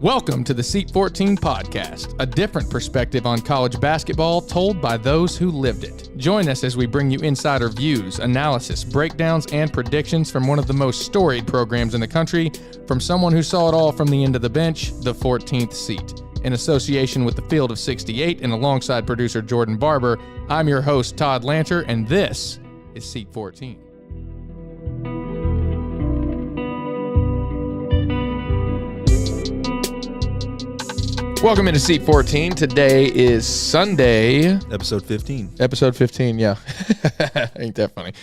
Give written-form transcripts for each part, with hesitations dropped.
Welcome to the Seat 14 podcast, a different perspective on college basketball told by those who lived it. Join us as we bring you insider views, analysis, breakdowns, and predictions from one of the most storied programs in the country, from someone who saw it all from the end of the bench, the 14th seat. In association with the Field of 68 and alongside producer Jordan Barber, I'm your host, Todd Lanter, and this is Seat 14. Welcome into Seat 14. Today is Sunday. Episode 15. Episode 15, yeah. Ain't that funny?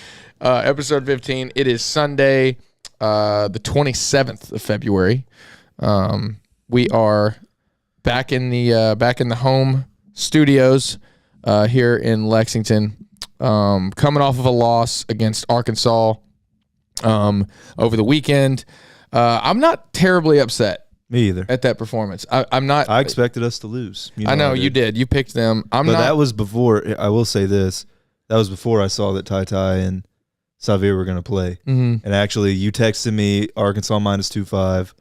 Episode 15. It is Sunday, the 27th of February. We are back in the home studios here in Lexington, coming off of a loss against Arkansas over the weekend. I'm not terribly upset. Me either. At that performance. I'm not. I expected us to lose. I know you did. You picked them. That was before, I will say this, that was before I saw that Notae and Xavier were going to play. Mm-hmm. And actually, you texted me Arkansas minus 2.5.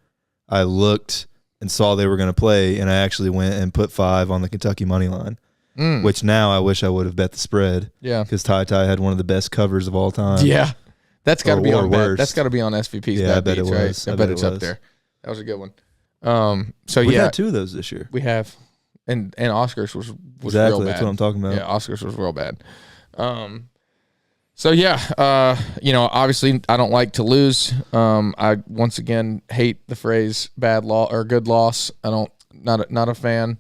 I looked and saw they were going to play, and I actually went and put 5 on the Kentucky money line, which now I wish I would have bet the spread. Yeah. Because Notae had one of the best covers of all time. Yeah. That's got to be on worse. That's got to be on SVP's. Yeah, I bet beats, it was. Right? I bet it's up there. That was a good one. So We've yeah, had 2 of those this year. we have, and Oscar's was exactly, real bad. that's what I'm talking about. Yeah, Oscar's was real bad. So yeah, obviously I don't like to lose. I once again hate the phrase bad loss or good loss. Not a fan.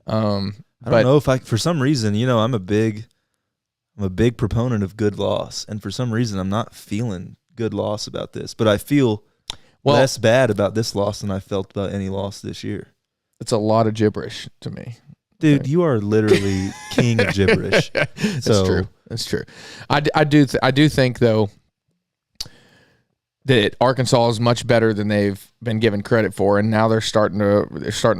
I don't know if for some reason, I'm a big proponent of good loss, and for some reason I'm not feeling good loss about this, but I feel less bad about this loss than I felt about any loss this year. It's a lot of gibberish to me. Dude, okay. You are literally king of gibberish. That's true. I do think though that Arkansas is much better than they've been given credit for, and now they're starting to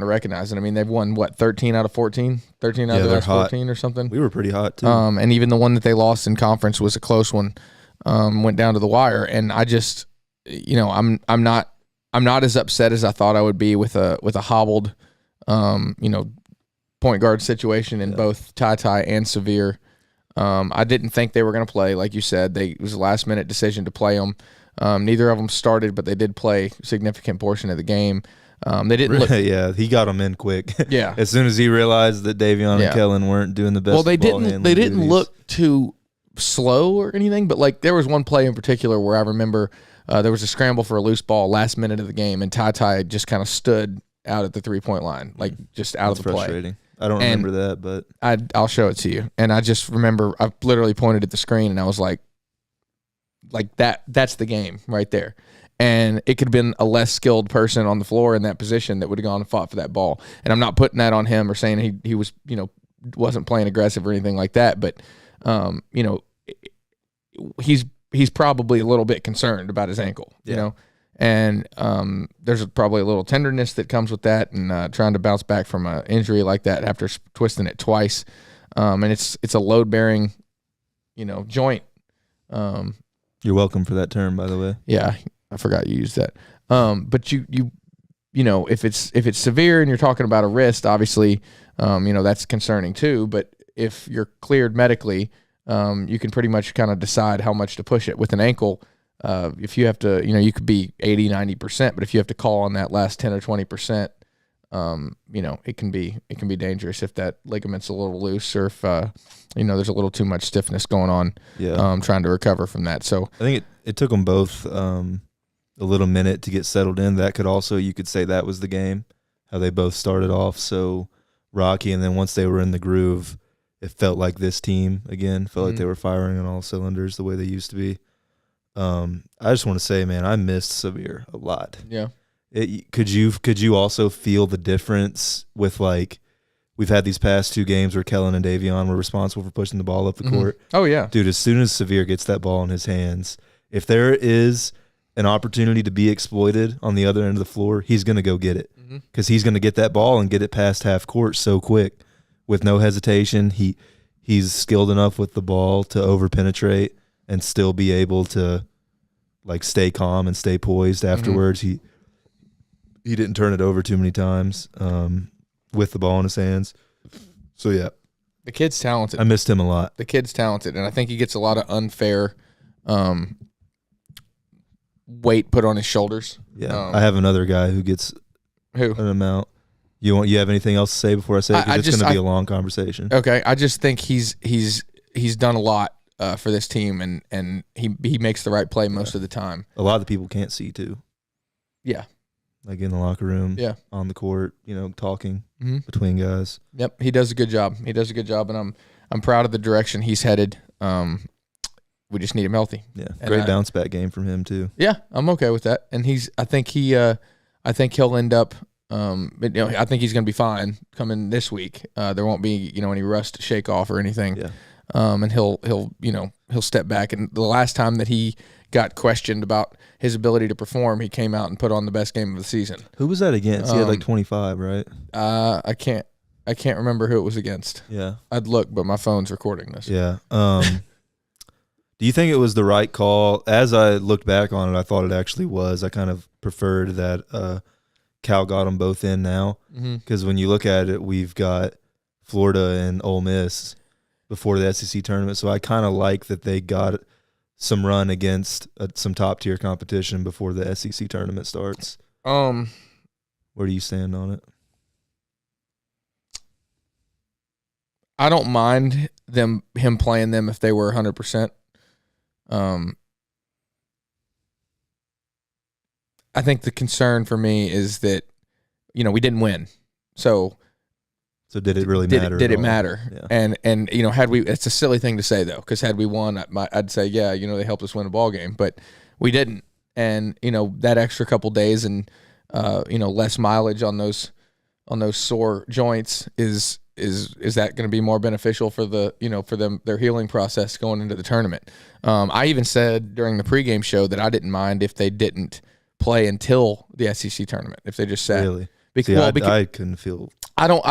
recognize it. I mean, they've won 13 out of 14, 13 out of the last 14 or something. We were pretty hot too. And even the one that they lost in conference was a close one. Went down to the wire, and I just, I'm not as upset as I thought I would be with a hobbled, point guard situation in both Notae and Xavier. I didn't think they were going to play, like you said. It was a last minute decision to play them. Neither of them started, but they did play a significant portion of the game. They didn't look. Yeah, he got them in quick. Yeah, as soon as he realized that Davion and Kellen weren't doing the best. Well, they didn't look too slow or anything, but like there was one play in particular where I remember there was a scramble for a loose ball last minute of the game, and Notae just kind of stood out at the 3-point line, like just out of the frustrating. play. I don't remember that, but I'll show it to you. And I just remember I literally pointed at the screen and I was like that's the game right there. And it could have been a less skilled person on the floor in that position that would have gone and fought for that ball. And I'm not putting that on him or saying he was, wasn't playing aggressive or anything like that, but he's probably a little bit concerned about his ankle, and there's probably a little tenderness that comes with that, and trying to bounce back from an injury like that after twisting it twice, and it's a load bearing, joint. You're welcome for that term, by the way. Yeah, I forgot you used that. But if it's severe and you're talking about a wrist, obviously, that's concerning too. But if you're cleared medically, you can pretty much kind of decide how much to push it. With an ankle, if you have to, you could be 80, 90%, but if you have to call on that last 10 or 20%, it can be dangerous if that ligament's a little loose or if, there's a little too much stiffness going on, trying to recover from that. So I think it took them both a little minute to get settled in. That could also, you could say that was the game, how they both started off so rocky, and then once they were in the groove, it felt like this team again. Felt like they were firing on all cylinders the way they used to be. I just want to say, man, I missed Xavier a lot. Yeah. Could you also feel the difference with, like, we've had these past 2 games where Kellen and Davion were responsible for pushing the ball up the court. Oh yeah, dude. As soon as Xavier gets that ball in his hands, if there is an opportunity to be exploited on the other end of the floor, he's going to go get it because he's going to get that ball and get it past half court so quick. With no hesitation, he's skilled enough with the ball to over-penetrate and still be able to, like, stay calm and stay poised afterwards. he didn't turn it over too many times with the ball in his hands. So, yeah. The kid's talented. I missed him a lot. The kid's talented, and I think he gets a lot of unfair weight put on his shoulders. Yeah, I have another guy who gets an amount. You have anything else to say before I say it? 'Cause it's going to be a long conversation. Okay, I just think he's done a lot for this team, and he makes the right play most of the time. A lot of the people can't see too. Yeah, like in the locker room. Yeah, on the court. Talking between guys. Yep, he does a good job. And I'm proud of the direction he's headed. We just need him healthy. Yeah, great bounce back game from him too. Yeah, I'm okay with that. And I think he'll end up. I think he's going to be fine coming this week. There won't be any rust to shake off or anything. Yeah. And he'll step back. And the last time that he got questioned about his ability to perform, he came out and put on the best game of the season. Who was that against? He had like 25, right? I can't remember who it was against. Yeah, I'd look, but my phone's recording this. Yeah. Do you think it was the right call? As I looked back on it, I thought it actually was. I kind of preferred that Cal got them both in now, because when you look at it, we've got Florida and Ole Miss before the SEC tournament, so I kind of like that they got some run against some top-tier competition before the SEC tournament starts. Where do you stand on it? I don't mind him playing them if they were 100%. I think the concern for me is that, we didn't win. So did it really matter? Did it matter? Yeah. And had we, it's a silly thing to say though, because had we won, I'd say, yeah, they helped us win a ball game, but we didn't. And, that extra couple days and, less mileage on those sore joints is that going to be more beneficial for for them, their healing process going into the tournament? I even said during the pregame show that I didn't mind if they didn't play until the SEC tournament, if they just sat. Really? Because I couldn't feel. I don't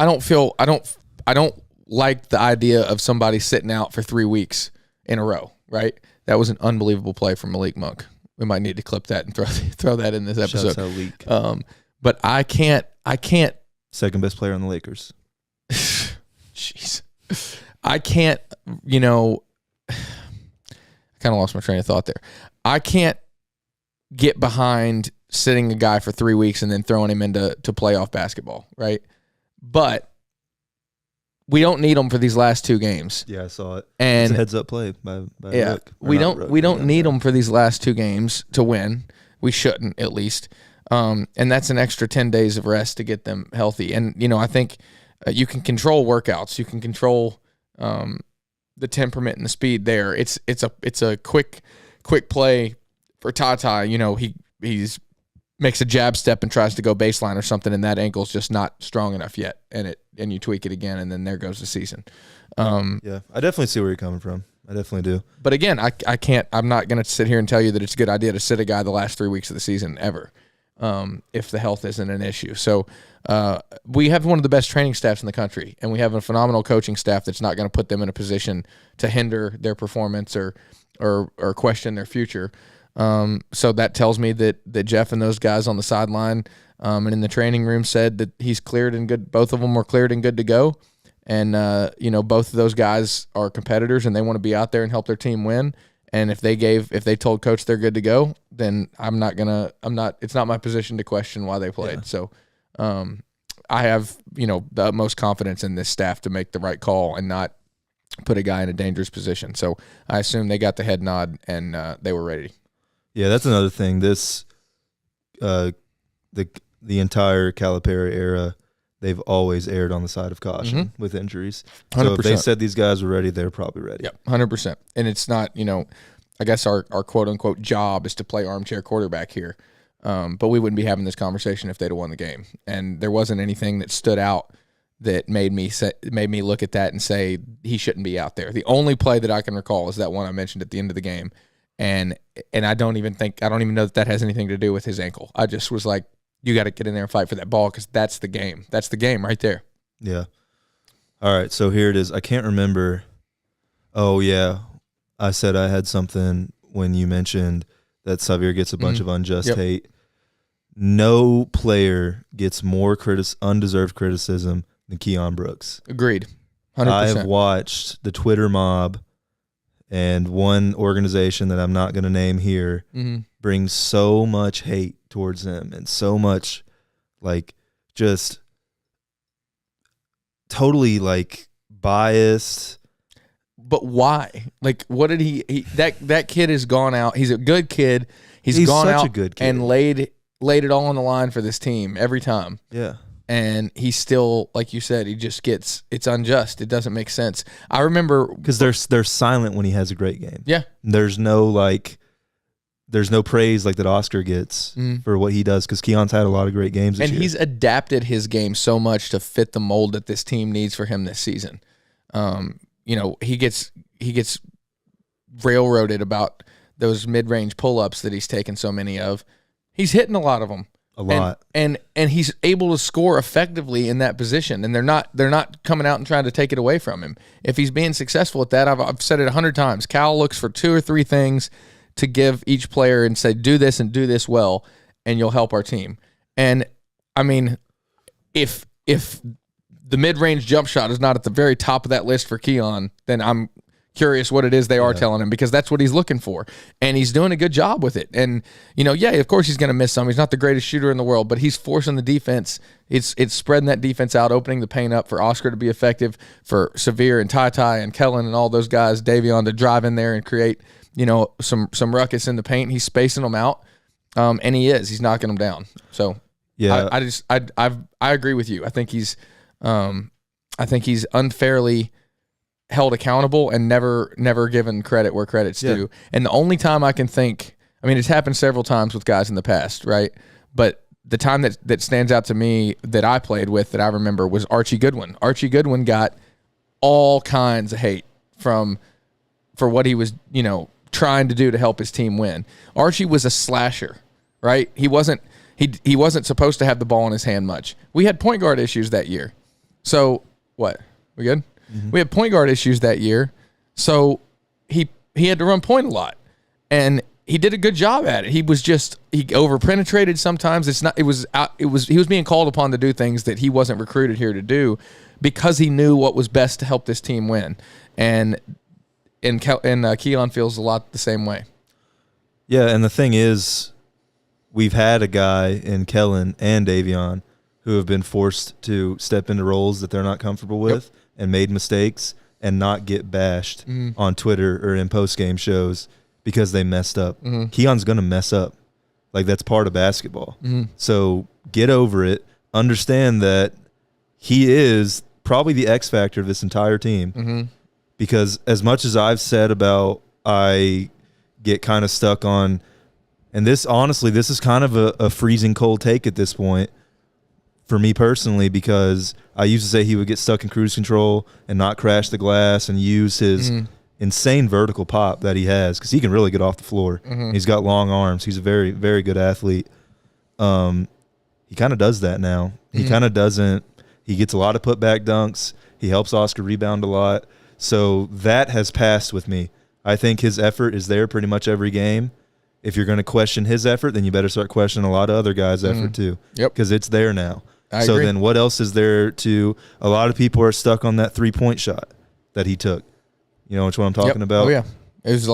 like the idea of somebody sitting out for 3 weeks in a row. Right? That was an unbelievable play from Malik Monk. We might need to clip that and throw that in this episode. Shouts out Leak. But I can't. Second best player on the Lakers. Jeez. I can't, I kind of lost my train of thought there. I can't get behind sitting a guy for 3 weeks and then throwing him into playoff basketball, right? But we don't need him for these last 2 games. Yeah, I saw it. And it's a heads up play by Rook. We don't need them for these last 2 games to win. We shouldn't, at least. And that's an extra 10 days of rest to get them healthy. And I think you can control workouts. You can control the temperament and the speed there. It's a quick play for Tata. He's makes a jab step and tries to go baseline or something, and that ankle's just not strong enough yet. And you tweak it again, and then there goes the season. Yeah, I definitely see where you're coming from. I definitely do. But again, I can't. I'm not going to sit here and tell you that it's a good idea to sit a guy the last 3 weeks of the season ever, if the health isn't an issue. So we have one of the best training staffs in the country, and we have a phenomenal coaching staff that's not going to put them in a position to hinder their performance or question their future. So that tells me that Jeff and those guys on the sideline and in the training room said that he's cleared and good. Both of them were cleared and good to go. And, both of those guys are competitors and they want to be out there and help their team win. And if they told coach they're good to go, then it's not my position to question why they played. Yeah. So, I have, the utmost confidence in this staff to make the right call and not put a guy in a dangerous position. So I assume they got the head nod and they were ready. Yeah, that's another thing. This, the entire Calipari era, they've always erred on the side of caution with injuries. 100%. So if they said these guys were ready, they're probably ready. Yep, 100%. And it's not, I guess our quote-unquote job is to play armchair quarterback here. But we wouldn't be having this conversation if they'd have won the game. And there wasn't anything that stood out that made me look at that and say he shouldn't be out there. The only play that I can recall is that one I mentioned at the end of the game. And I don't even know that has anything to do with his ankle. I just was like, you got to get in there and fight for that ball because that's the game. That's the game right there. Yeah. All right, so here it is. I can't remember. Oh, yeah. I said I had something when you mentioned that Xavier gets a bunch of unjust hate. no player gets more undeserved criticism than Keon Brooks. Agreed. 100%. I have watched the Twitter mob and one organization that I'm not going to name here bring so much hate towards him and so much like just totally like biased. But why? Like, what did that kid has gone out. He's a good kid. He's gone such out a good kid. and laid it all on the line for this team every time. Yeah. And he's still, like you said, it's unjust. It doesn't make sense. I remember because they're silent when he has a great game. Yeah. There's no praise like that Oscar gets for what he does because Keon's had a lot of great games this year. He's adapted his game so much to fit the mold that this team needs for him this season. He gets railroaded about those mid-range pull-ups that he's taken so many of. He's hitting a lot of them. A lot. And he's able to score effectively in that position, and they're not coming out and trying to take it away from him. If he's being successful at that, I've said it 100 times. Cal looks for 2 or 3 things to give each player and say, do this and do this well, and you'll help our team. And I mean, if the mid-range jump shot is not at the very top of that list for Keon, then I'm curious what it is they are telling him, because that's what he's looking for. And he's doing a good job with it. And, of course he's going to miss some. He's not the greatest shooter in the world, but he's forcing the defense. It's spreading that defense out, opening the paint up for Oscar to be effective, for Severe and Ty and Kellen and all those guys, Davion, to drive in there and create, some ruckus in the paint. He's spacing them out. And he's knocking them down. So yeah, I agree with you. I think he's unfairly held accountable and never given credit where credit's due. And the only time I can think, it's happened several times with guys in the past, right? But the time that stands out to me that I played with that I remember was Archie Goodwin. Archie Goodwin got all kinds of hate for what he was, trying to do to help his team win. Archie was a slasher, right? He wasn't supposed to have the ball in his hand much. We had point guard issues that year. So what? We good? Mm-hmm. We had point guard issues that year. So he had to run point a lot. And he did a good job at it. He over-penetrated sometimes. He was being called upon to do things that he wasn't recruited here to do because he knew what was best to help this team win. And Keon feels a lot the same way. Yeah, and the thing is, we've had a guy in Kellen and Davion who have been forced to step into roles that they're not comfortable with and made mistakes and not get bashed on Twitter or in post-game shows because they messed up. Mm-hmm. Keon's going to mess up. Like, that's part of basketball. Mm-hmm. So get over it. Understand that he is probably the X factor of this entire team. Mm-hmm. Because as much as I've said about I get kind of stuck on, and this is kind of a freezing cold take at this point for me personally, because I used to say he would get stuck in cruise control and not crash the glass and use his insane vertical pop that he has, because he can really get off the floor. Mm-hmm. He's got long arms. He's a very, very good athlete. He kind of does that now. He kind of doesn't. He gets a lot of putback dunks. He helps Oscar rebound a lot. So that has passed with me. I think his effort is there pretty much every game. If you're going to question his effort, then you better start questioning a lot of other guys' effort too. Yep. Because it's there now. I agree. Then what else is there to – a lot of people are stuck on that three-point shot that he took. You know which one I'm talking about? Oh, yeah. It was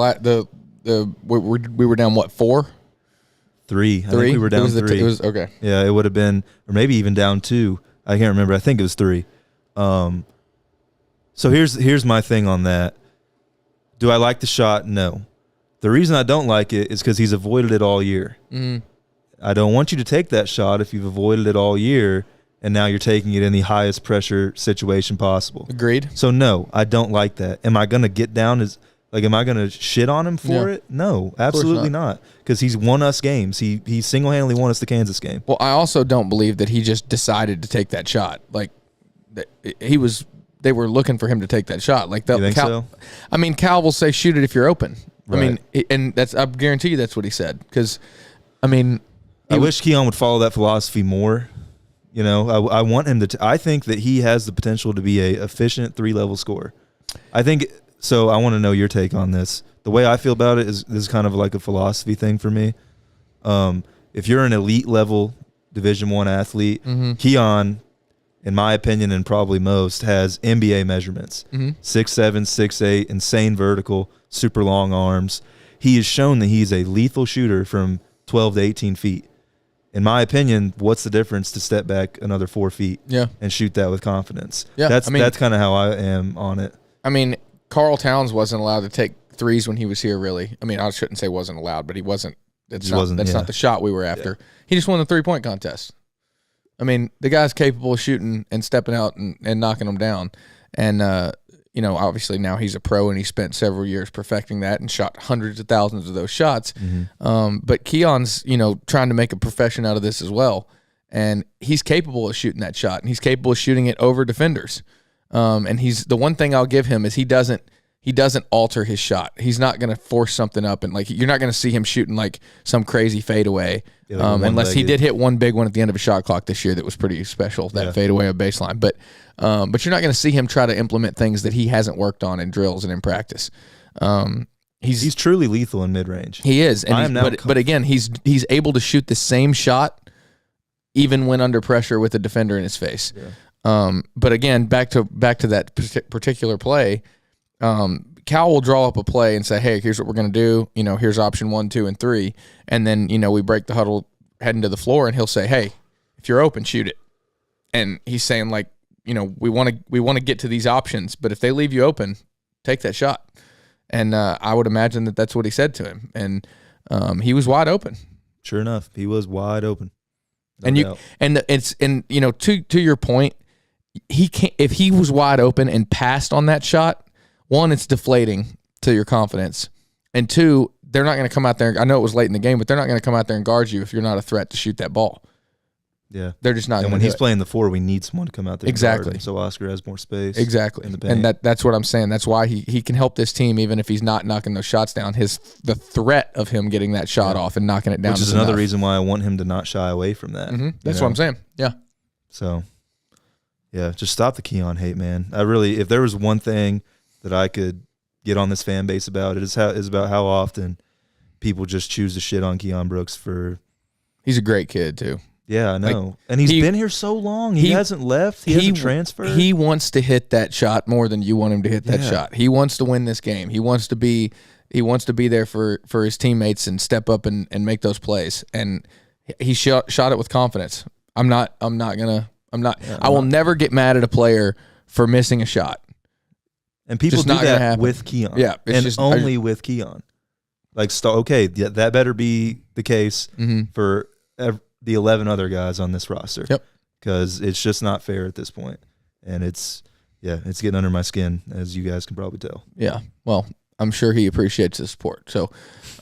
we were down, what, 4? 3. I think we were down 3. It was okay. Yeah, it would have been – or maybe even down 2. I can't remember. I think it was 3. So here's my thing on that. Do I like the shot? No. The reason I don't like it is because he's avoided it all year. Mm. I don't want you to take that shot if you've avoided it all year and now you're taking it in the highest pressure situation possible. Agreed. So no, I don't like that. Am I going to get down am I going to shit on him for it? No, absolutely not. Because he's won us games. He single-handedly won us the Kansas game. Well, I also don't believe that he just decided to take that shot. Like, they were looking for him to take that shot. Like, you think so? I mean, Cal will say, shoot it if you're open. Right. I mean, and I guarantee you that's what he said. Because, I wish Keon would follow that philosophy more. You know, I want him to. I think that he has the potential to be a efficient 3-level scorer. I think so. I want to know your take on this. The way I feel about it is kind of like a philosophy thing for me. if you're an elite level Division I athlete, Keon, in my opinion, and probably most, has NBA measurements. 6'7", 6'8", insane vertical, super long arms. He has shown that he's a lethal shooter from 12 to 18 feet. In my opinion, what's the difference to step back another 4 feet and shoot that with confidence? Yeah, that's kind of how I am on it. I mean, Karl Towns wasn't allowed to take threes when he was here, really. I mean, I shouldn't say wasn't allowed, but he wasn't. That's not the shot we were after. Yeah. He just won the three-point contest. I mean, the guy's capable of shooting and stepping out and knocking them down. And, obviously now he's a pro and he spent several years perfecting that and shot hundreds of thousands of those shots. But Keon's, trying to make a profession out of this as well. And he's capable of shooting that shot, and he's capable of shooting it over defenders. And he's the one thing I'll give him is he doesn't alter his shot. He's not going to force something up, and you're not going to see him shooting like some crazy fadeaway. Unless he did hit one big one at the end of a shot clock this year that was pretty special, that fadeaway of baseline. But you're not going to see him try to implement things that he hasn't worked on in drills and in practice. He's truly lethal in mid range. He is, but again, he's able to shoot the same shot even when under pressure with a defender in his face. Yeah. But again, back to that particular play. Cal will draw up a play and say, hey, here's what we're going to do. Here's option 1, 2, and 3. And then, we break the huddle heading to the floor, and he'll say, hey, if you're open, shoot it. And he's saying, we want to get to these options, but if they leave you open, take that shot. And I would imagine that that's what he said to him. And he was wide open. Sure enough, he was wide open. To your point, he can't, if he was wide open and passed on that shot, one, it's deflating to your confidence. And two, they're not going to come out there. I know it was late in the game, but they're not going to come out there and guard you if you're not a threat to shoot that ball. Yeah. They're just not. And when he's playing the 4, we need someone to come out there. Exactly. And guard him, so Oscar has more space. Exactly. In the paint. And that's what I'm saying. That's why he can help this team even if he's not knocking those shots down. The threat of him getting that shot off and knocking it down. Which is another reason why I want him to not shy away from that. That's what I'm saying. Yeah. So, yeah, just stop the Keon hate, man. If there was one thing that I could get on this fan base about, is about how often people just choose to shit on Keon Brooks for. He's a great kid too. Yeah, I know, and he's been here so long. He hasn't left. He hasn't transferred. He wants to hit that shot more than you want him to hit that shot. He wants to win this game. He wants to be there for his teammates and step up and make those plays. And he shot it with confidence. I will never get mad at a player for missing a shot. And people do that with Keon. Yeah. Only with Keon. That better be the case for the 11 other guys on this roster. Yep. Because it's just not fair at this point. And it's getting under my skin, as you guys can probably tell. Yeah. Well, I'm sure he appreciates the support. So,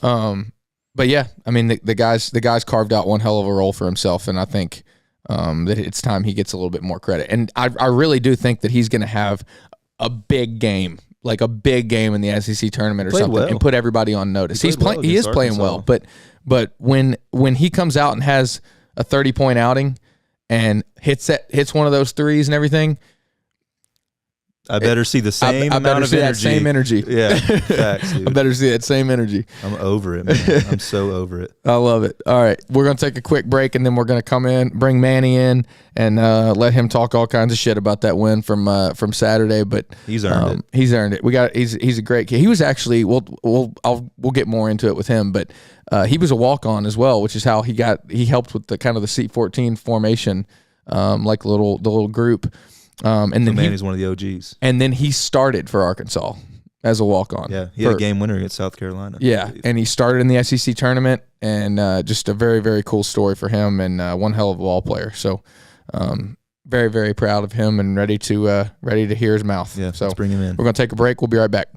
but yeah, I mean, the guy's carved out one hell of a role for himself, and I think that it's time he gets a little bit more credit. And I really do think that he's going to have a big game, like a big game in the SEC tournament or something, and put everybody on notice. He is playing well, but when he comes out and has a 30-point outing and hits one of those threes and everything, I better see the same amount of energy. That same energy. Yeah, facts, dude. I better see that same energy. I'm over it, man. I'm so over it. I love it. All right, we're going to take a quick break, and then we're going to come in, bring Manny in, and let him talk all kinds of shit about that win from Saturday. But he's earned it. He's earned it. He's a great kid. He was actually we'll get more into it with him, but he was a walk-on as well, which is how he helped with the kind of the Seat 14 formation, like the little group. And then Manny's one of the OGs. And then he started for Arkansas as a walk-on. Yeah, he had a game winner against South Carolina. Yeah, and he started in the SEC tournament, and just a very, very cool story for him, and one hell of a ball player. So, very, very proud of him, and ready to hear his mouth. Yeah, so let's bring him in. We're going to take a break. We'll be right back.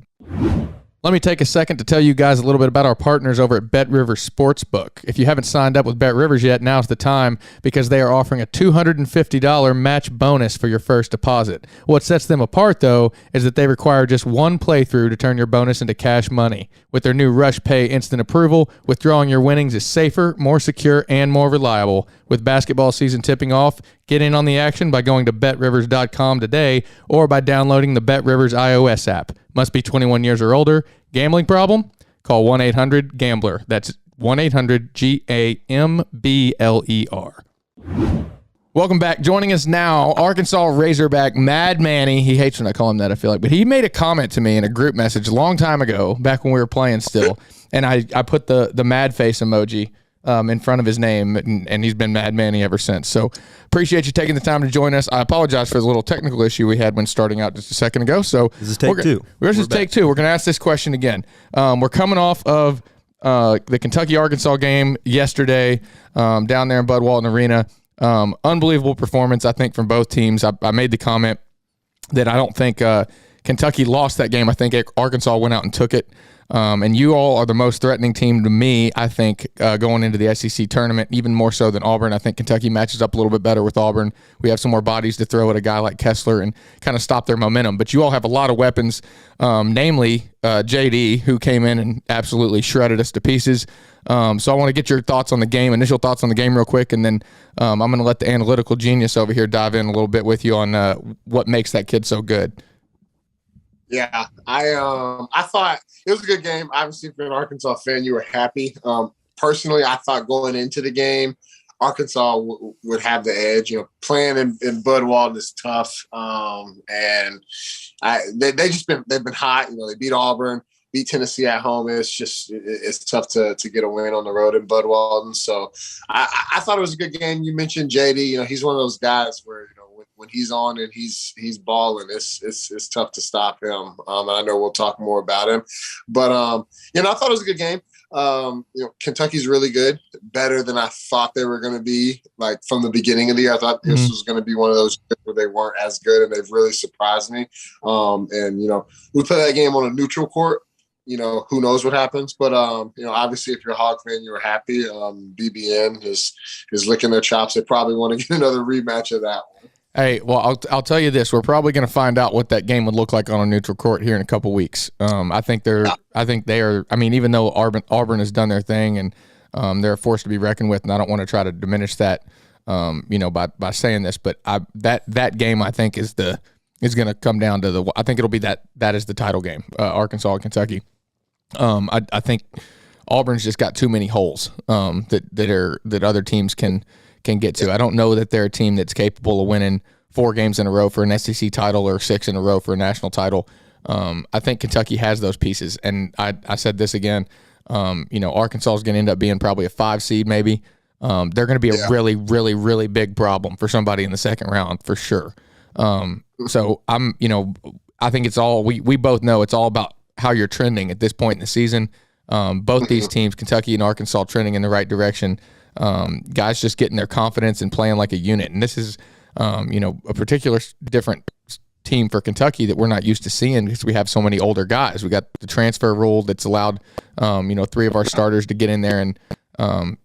Let me take a second to tell you guys a little bit about our partners over at Bet Rivers Sportsbook. If you haven't signed up with Bet Rivers yet, now's the time, because they are offering a $250 match bonus for your first deposit. What sets them apart, though, is that they require just one playthrough to turn your bonus into cash money. With their new Rush Pay instant approval, withdrawing your winnings is safer, more secure, and more reliable. With basketball season tipping off, get in on the action by going to betrivers.com today or by downloading the Bet Rivers iOS app. Must be 21 years or older. Gambling problem? Call 1-800-GAMBLER. That's 1-800-GAMBLER. Welcome back. Joining us now, Arkansas Razorback Mad Manny. He hates when I call him that, I feel like. But he made a comment to me in a group message a long time ago, back when we were playing still. And I put the mad face emoji in front of his name, and he's been Mad Manny ever since. So appreciate you taking the time to join us. I apologize for the little technical issue we had when starting out just a second ago. So this is take two. This is take two. We're going to ask this question again. We're coming off of the Kentucky-Arkansas game yesterday down there in Bud Walton Arena. Unbelievable performance, I think, from both teams. I made the comment that I don't think Kentucky lost that game. I think Arkansas went out and took it. And you all are the most threatening team to me, I think, going into the SEC tournament, even more so than Auburn. I think Kentucky matches up a little bit better with Auburn. We have some more bodies to throw at a guy like Kessler and kind of stop their momentum. But you all have a lot of weapons, namely JD, who came in and absolutely shredded us to pieces. So I want to get your thoughts on the game, initial thoughts on the game real quick, and then I'm going to let the analytical genius over here dive in a little bit with you on what makes that kid so good. Yeah, I thought it was a good game. Obviously, if you're an Arkansas fan, you were happy. Personally, I thought going into the game, Arkansas would have the edge. You know, playing in Bud Walton is tough, and they've been hot. You know, they beat Auburn, beat Tennessee at home. It's tough to get a win on the road in Bud Walton. So I thought it was a good game. You mentioned JD. You know, he's one of those guys where, you know, when he's on and he's balling, it's tough to stop him. And I know we'll talk more about him, but you know, I thought it was a good game. You know, Kentucky's really good, better than I thought they were going to be. Like from the beginning of the year, I thought this was going to be one of those where they weren't as good, and they've really surprised me. And you know, we play that game on a neutral court. You know, who knows what happens, but you know, obviously, if you're a Hog fan, you're happy. BBN is licking their chops. They probably want to get another rematch of that one. Hey, well, I'll tell you this: we're probably going to find out what that game would look like on a neutral court here in a couple weeks. I think they are. I mean, even though Auburn has done their thing and they're a force to be reckoned with, and I don't want to try to diminish that, you know, by saying this, but that game I think is going to come down to I think it'll be that is the title game, Arkansas and Kentucky. I think Auburn's just got too many holes that other teams can get to. I don't know that they're a team that's capable of winning 4 games in a row for an SEC title or 6 in a row for a national title. I think Kentucky has those pieces. And I said this again, you know, Arkansas is going to end up being probably a 5 seed maybe. They're going to be a really, really, really big problem for somebody in the second round for sure. So you know, I think it's all, we both know it's all about how you're trending at this point in the season. Both these teams, Kentucky and Arkansas, trending in the right direction. Guys just getting their confidence and playing like a unit. And this is, you know, a particular different team for Kentucky that we're not used to seeing because we have so many older guys. We got the transfer rule that's allowed, you know, 3 of our starters to get in there and,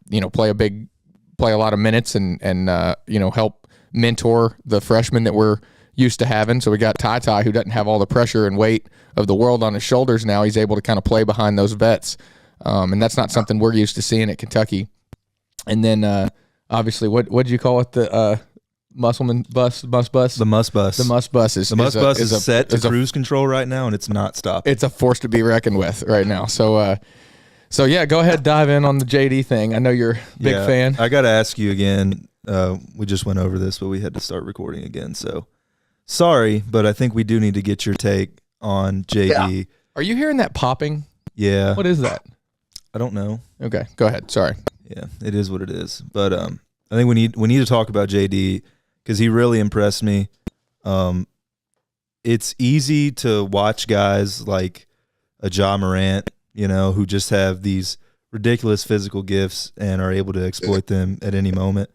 you know, play a lot of minutes and you know, help mentor the freshmen that we're used to having. So we got Ty, who doesn't have all the pressure and weight of the world on his shoulders now. He's able to kind of play behind those vets. And that's not something we're used to seeing at Kentucky. And then, obviously, what did you call it? The Musselman bus? The Muss Bus. The Muss Bus is set to cruise control right now, and it's not stopping. It's a force to be reckoned with right now. So yeah, go ahead, dive in on the JD thing. I know you're a big fan. I got to ask you again. We just went over this, but we had to start recording again. So sorry, but I think we do need to get your take on JD. Yeah. Are you hearing that popping? Yeah. What is that? I don't know. Okay, go ahead. Sorry. Yeah, it is what it is. But I think we need to talk about JD because he really impressed me. It's easy to watch guys like a Ja Morant, you know, who just have these ridiculous physical gifts and are able to exploit them at any moment.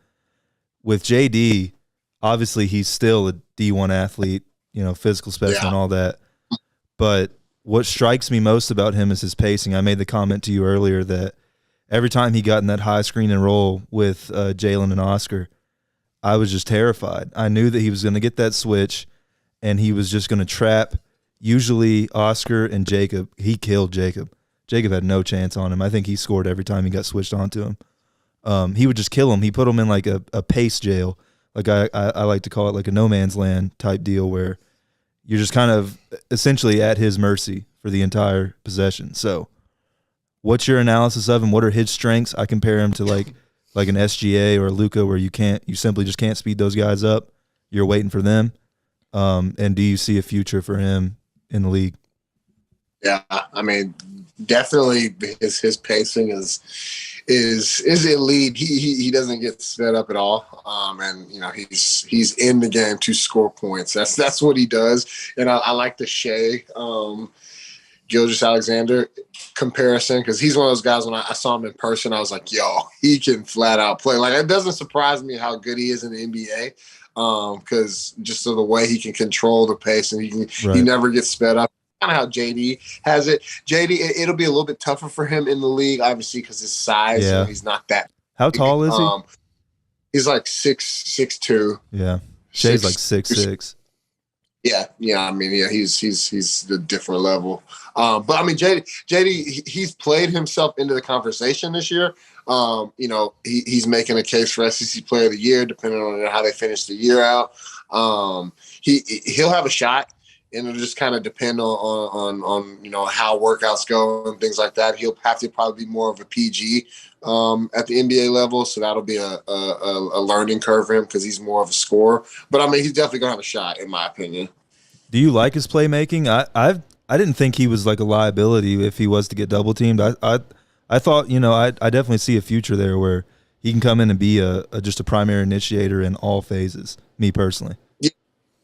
With JD, obviously he's still a D1 athlete, you know, physical specimen, all that. But what strikes me most about him is his pacing. I made the comment to you earlier that every time he got in that high screen and roll with Jalen and Oscar, I was just terrified. I knew that he was going to get that switch, and he was just going to trap usually Oscar and Jacob. He killed Jacob. Jacob had no chance on him. I think he scored every time he got switched onto him. He would just kill him. He put him in like a pace jail. Like I like to call it like a no man's land type deal where you're just kind of essentially at his mercy for the entire possession. So what's your analysis of him? What are his strengths? I compare him to like an SGA or a Luka, where you simply just can't speed those guys up. You're waiting for them. And do you see a future for him in the league? Yeah, I mean, definitely his pacing is elite. He doesn't get sped up at all. And he's in the game to score points. That's what he does. And I like the Shea Gilgeous-Alexander comparison, because he's one of those guys, when I saw him in person, I was like, yo, he can flat out play. Like, it doesn't surprise me how good he is in the NBA, because just of the way he can control the pace, and he never gets sped up. Kind of how JD has it. JD, it'll be a little bit tougher for him in the league, obviously, because his size. Yeah. He's not that. How tall is he? He's like 6'2". Yeah, Shea's like 6'6". Yeah. I mean, yeah, he's a different level. But I mean, JD, he's played himself into the conversation this year. He's making a case for SEC Player of the Year, depending on how they finish the year out. He'll have a shot. And it'll just kind of depend on how workouts go and things like that. He'll have to probably be more of a PG at the NBA level, so that'll be a learning curve for him, because he's more of a scorer. But I mean, he's definitely gonna have a shot, in my opinion. Do you like his playmaking? I didn't think he was like a liability if he was to get double teamed. I thought I definitely see a future there where he can come in and be just a primary initiator in all phases. Me personally, yeah,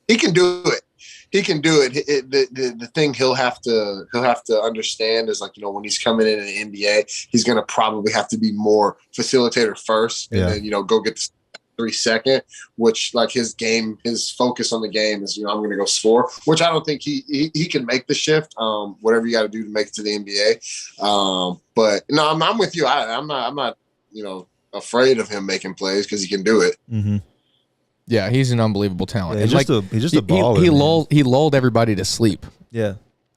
he can do it. He can do it. The thing he'll have to understand is, like, when he's coming in the NBA, he's going to probably have to be more facilitator first, and then go get the 3 second, which, like, his focus on the game is, I'm going to go score, which I don't think he can make the shift. Whatever you got to do to make it to the NBA. But no, I'm with you. I'm not afraid of him making plays, because he can do it. Mm-hmm. Yeah, he's an unbelievable talent. Yeah, he's just a baller. He lulled everybody to sleep. Yeah,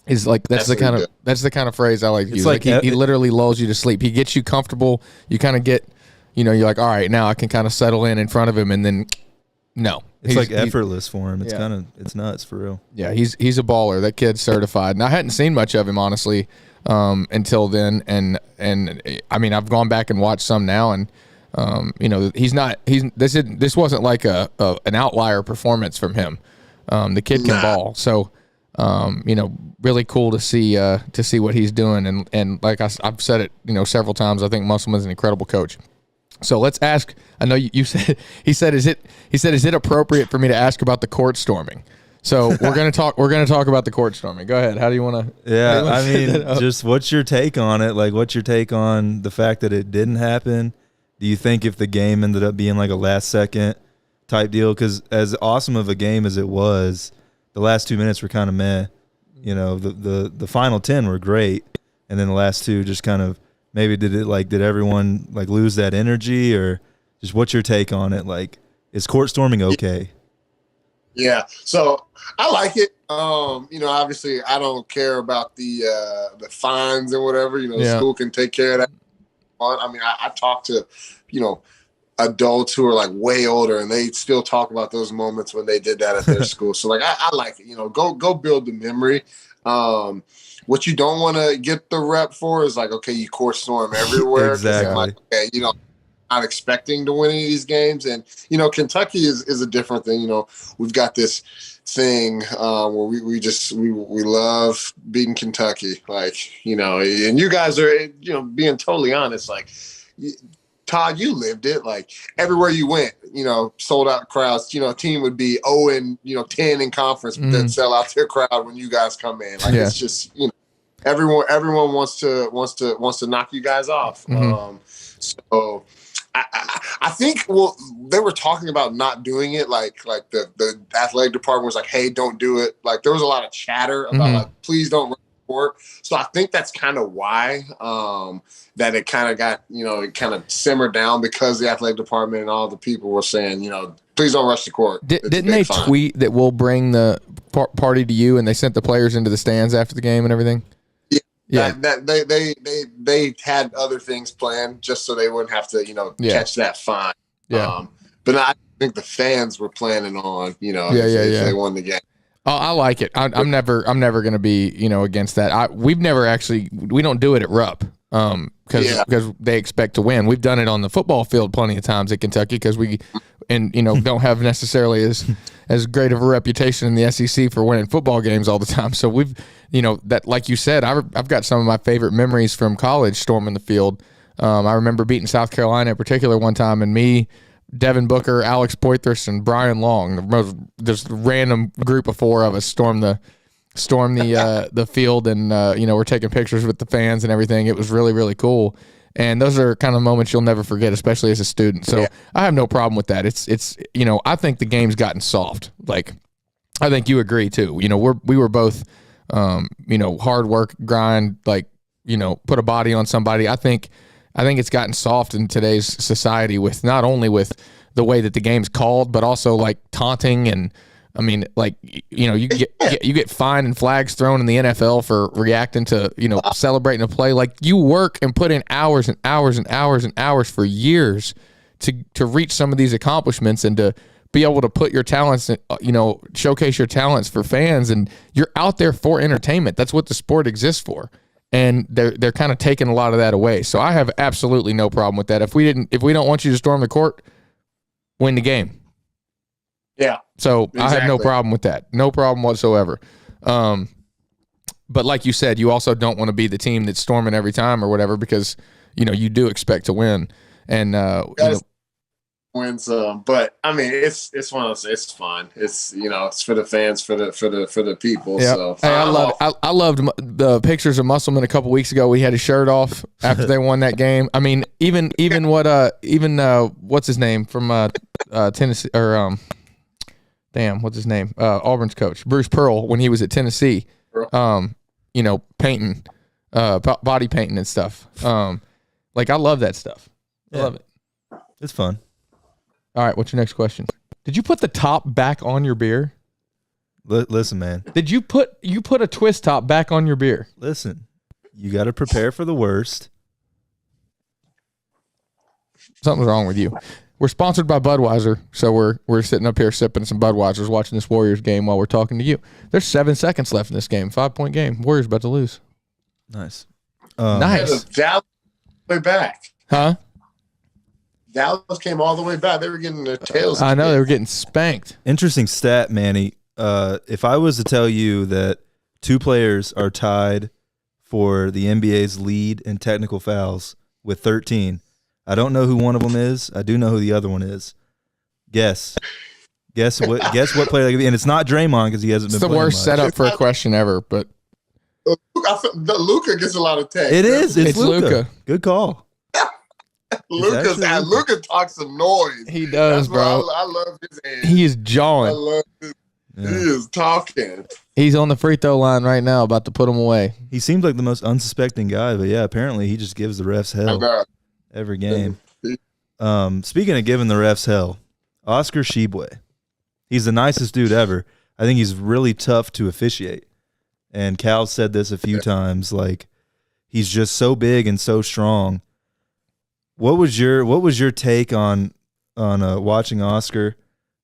he's like that's the kind of phrase I like to use. Like he literally lulls you to sleep. He gets you comfortable. You kind of get, you're like, all right, now I can kind of settle in front of him, and then it's like effortless for him. It's it's nuts for real. Yeah, he's a baller. That kid's certified. And I hadn't seen much of him, honestly, until then. And I mean, I've gone back and watched some now, and this wasn't like an outlier performance from him. The kid can ball. So, really cool to see what he's doing. And like I've said it, several times, I think Musselman's an incredible coach. So let's ask, I know you said, is it appropriate for me to ask about the court storming? So we're going to talk about the court storming. Go ahead. How do you want to? Yeah. I mean, just what's your take on it? Like, what's your take on the fact that it didn't happen? Do you think if the game ended up being like a last-second type deal, because as awesome of a game as it was, the last 2 minutes were kind of meh. The final 10 were great, and then the last 2 just kind of maybe did everyone like lose that energy, or just what's your take on it? Like, is court storming okay? Yeah, so I like it. Obviously I don't care about the fines and whatever. School can take care of that. I mean, I talk to, adults who are like way older, and they still talk about those moments when they did that at their school. So like, I like it, go build the memory. What you don't want to get the rep for is like, okay, you court storm everywhere. Exactly. Like, okay, not expecting to win any of these games. And, Kentucky is a different thing. We've got this thing where we love beating Kentucky, like, and you guys are, being totally honest, like, Todd, you lived it. Like, everywhere you went, sold out crowds. A team would be 0-10 in conference, but then sell out their crowd when you guys come in. Like, it's just, everyone wants to knock you guys off. So I think, they were talking about not doing it. Like the athletic department was like, hey, don't do it. Like, there was a lot of chatter about like, please don't run the court. So I think that's kind of why that it kind of got, it kind of simmered down, because the athletic department and all the people were saying, please don't rush the court. Didn't they tweet that we'll bring the party to you, and they sent the players into the stands after the game and everything? Yeah, that they had other things planned just so they wouldn't have to, catch that fine. Yeah, but I think the fans were planning on, if they won the game. Oh, I like it. I'm never going to be, against that. We don't do it at Rupp. because they expect to win. We've done it on the football field plenty of times at Kentucky because don't have necessarily as great of a reputation in the SEC for winning football games all the time. So we've that, like you said, I've got some of my favorite memories from college storming the field. I remember beating South Carolina in particular one time, and me, Devin Booker, Alex Poitras, and Brian Long, this random group of four of us stormed the field, and we're taking pictures with the fans and everything. It was really, really cool. And those are kind of moments you'll never forget, especially as a student. So I have no problem with that. It's I think the game's gotten soft. Like, I think you agree too. We were both hard work, grind, put a body on somebody. I think it's gotten soft in today's society with not only with the way that the game's called, but also like taunting and you get fined and flags thrown in the NFL for reacting to, celebrating a play. Like, you work and put in hours and hours and hours and hours for years to reach some of these accomplishments and to be able to put your talents, showcase your talents for fans, and you're out there for entertainment. That's what the sport exists for. And they're kind of taking a lot of that away. So I have absolutely no problem with that. If we don't want you to storm the court, win the game. Yeah. So exactly. I have no problem with that. No problem whatsoever. But like you said, you also don't want to be the team that's storming every time or whatever, because, you do expect to win. And, win some, but it's one of those. It's fun. It's it's for the fans, for the people. Yeah. So hey, I loved the pictures of Musselman a couple weeks ago. We had his shirt off after they won that game. Even what's his name from Tennessee, or what's his name? Auburn's coach, Bruce Pearl, when he was at Tennessee, painting, body painting and stuff. I love that stuff. I love it. It's fun. All right, what's your next question? Did you put the top back on your beer? Listen, man. Did you put a twist top back on your beer? Listen, you got to prepare for the worst. Something's wrong with you. We're sponsored by Budweiser, so we're sitting up here sipping some Budweisers, watching this Warriors game while we're talking to you. There's 7 seconds left in this game. 5-point game. Warriors about to lose. Nice. Dallas way back. Huh? Dallas came all the way back. They were getting their tails. I know, they were getting spanked. Interesting stat, Manny. If I was to tell you that 2 players are tied for the NBA's lead in technical fouls with 13, I don't know who one of them is. I do know who the other one is. Guess what player that could be. And it's not Draymond, because he hasn't been playing much. It's the worst setup for a question ever, but Luka gets a lot of text. It is. It's Luka. Good call. Luka talks some noise. He does, bro. I love his hands. He is jawing. He is talking. He's on the free throw line right now, about to put him away. He seems like the most unsuspecting guy, but yeah, apparently he just gives the refs hell every game. Speaking of giving the refs hell, Oscar Tshiebwe. He's the nicest dude ever. I think he's really tough to officiate. And Cal said this a few times, like, he's just so big and so strong. What was your take on watching Oscar,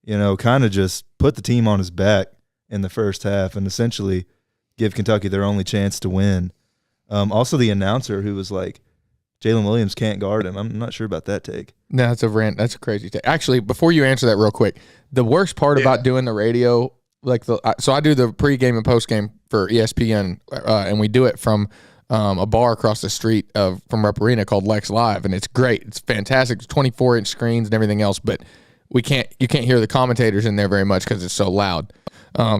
kind of just put the team on his back in the first half and essentially give Kentucky their only chance to win? Also, the announcer who was like, Jalen Williams can't guard him. I'm not sure about that take. No, that's a rant. That's a crazy take. Actually, before you answer that real quick, the worst part about doing the radio, so I do the pregame and postgame for ESPN, and we do it from a bar across the street from Rupp Arena called Lex Live, and it's great. It's fantastic. It's 24-inch screens and everything else, but you can't hear the commentators in there very much because it's so loud.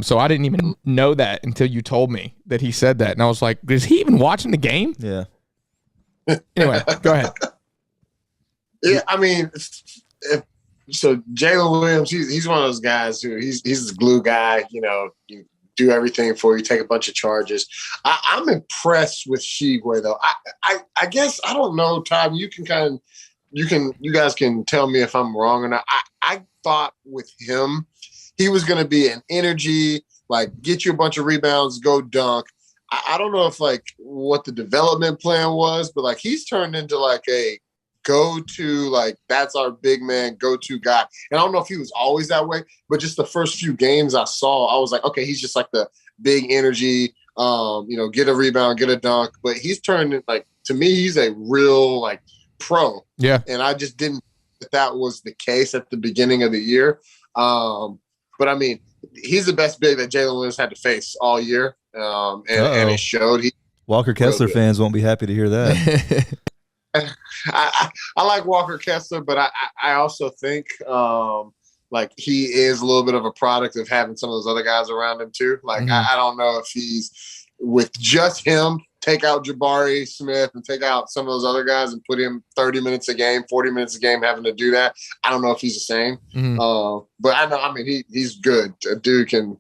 So I didn't even know that until you told me that he said that, and I was like, is he even watching the game? Yeah. Anyway, go ahead. Yeah, so Jalen Williams, he's one of those guys who he's the glue guy. You do everything for you, take a bunch of charges. I'm impressed with Tshiebwe though. I guess I don't know, Todd. You guys can tell me if I'm wrong or not. I thought with him, he was going to be an energy, like get you a bunch of rebounds, go dunk. I don't know if what the development plan was, but he's turned into a go-to, that's our big man go-to guy. And I don't know if he was always that way, but just the first few games I saw, I was like, okay, he's just the big energy, get a rebound, get a dunk. But he's turned to me, he's a real like pro. Yeah. And I just didn't think that was the case at the beginning of the year. But I mean, he's the best big that Jalen Williams had to face all year. And it showed. Walker Kessler fans won't be happy to hear that. I like Walker Kessler, but I also think like he is a little bit of a product of having some of those other guys around him too. Like I don't know if he's with just him, take out Jabari Smith and take out some of those other guys and put him 30 minutes a game, 40 minutes a game having to do that. I don't know if he's the same. But I know, I mean, he's good. A dude can,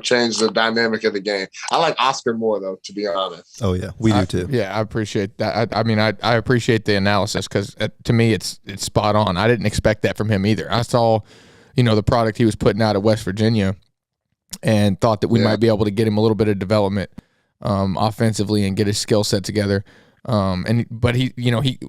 change the dynamic of the game. I like Oscar more, though, to be honest. Oh, yeah. We do, too. Yeah, I appreciate that. I appreciate the analysis because, to me, it's spot on. I didn't expect that from him either. I saw, the product he was putting out at West Virginia and thought that we might be able to get him a little bit of development offensively and get his skill set together. But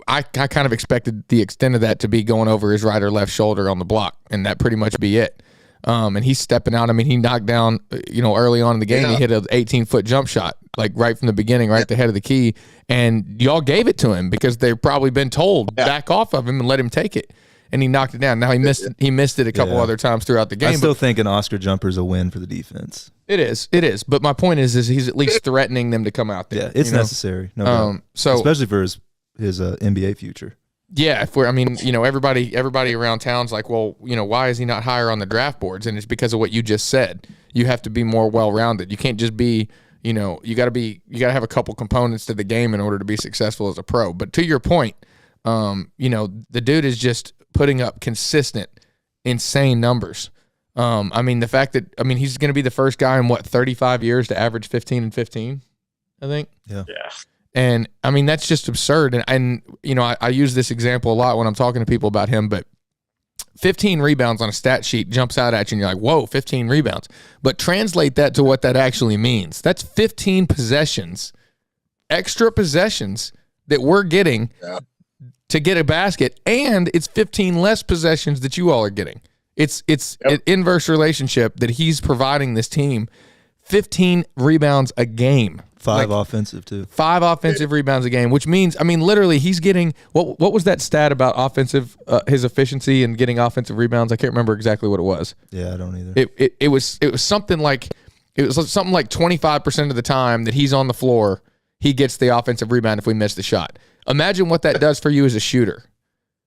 I kind of expected the extent of that to be going over his right or left shoulder on the block, and that pretty much be it. And he's stepping out. I mean, he knocked down, early on in the game, he hit an 18-foot jump shot, like right from the beginning, right at the head of the key. And y'all gave it to him because they've probably been told back off of him and let him take it. And he knocked it down. Now he missed it a couple other times throughout the game. I still think an Oscar jumper is a win for the defense. It is. But my point is he's at least threatening them to come out there. Yeah, it's necessary. No doubt. So especially for his NBA future. Yeah, everybody around town's like, well, why is he not higher on the draft boards? And it's because of what you just said. You have to be more well-rounded. You can't just be, you got to have a couple components to the game in order to be successful as a pro. But to your point, the dude is just putting up consistent, insane numbers. The fact that he's going to be the first guy in 35 years to average 15 and 15, I think. Yeah. And that's just absurd. And I use this example a lot when I'm talking to people about him, but 15 rebounds on a stat sheet jumps out at you and you're like, whoa, 15 rebounds. But translate that to what that actually means. That's 15 possessions, extra possessions that we're getting to get a basket, and it's 15 less possessions that you all are getting. It's an inverse relationship that he's providing this team. 15 rebounds a game. 5 offensive, too. 5 offensive rebounds a game, which means, literally he's getting – what was that stat about offensive his efficiency and getting offensive rebounds? I can't remember exactly what it was. Yeah, I don't either. It was something like – it was something like 25% of the time that he's on the floor, he gets the offensive rebound if we miss the shot. Imagine what that does for you as a shooter.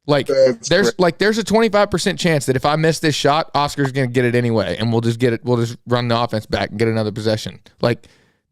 There's a 25% chance that if I miss this shot, Oscar's going to get it anyway, and we'll just get it. We'll just run the offense back and get another possession.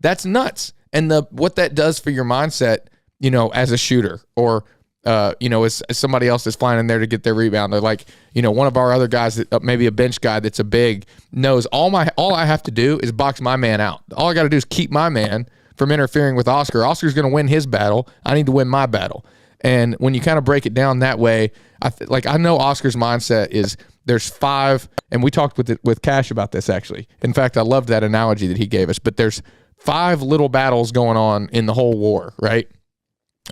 That's nuts. And what that does for your mindset, as a shooter, or as somebody else that's flying in there to get their rebound, or one of our other guys, that maybe a bench guy that's a big, knows all I have to do is box my man out. All I got to do is keep my man from interfering with Oscar. Oscar's going to win his battle. I need to win my battle. And when you kind of break it down that way, I know Oscar's mindset is there's 5, and we talked with Cash about this actually. In fact, I loved that analogy that he gave us. But there's 5 little battles going on in the whole war, right?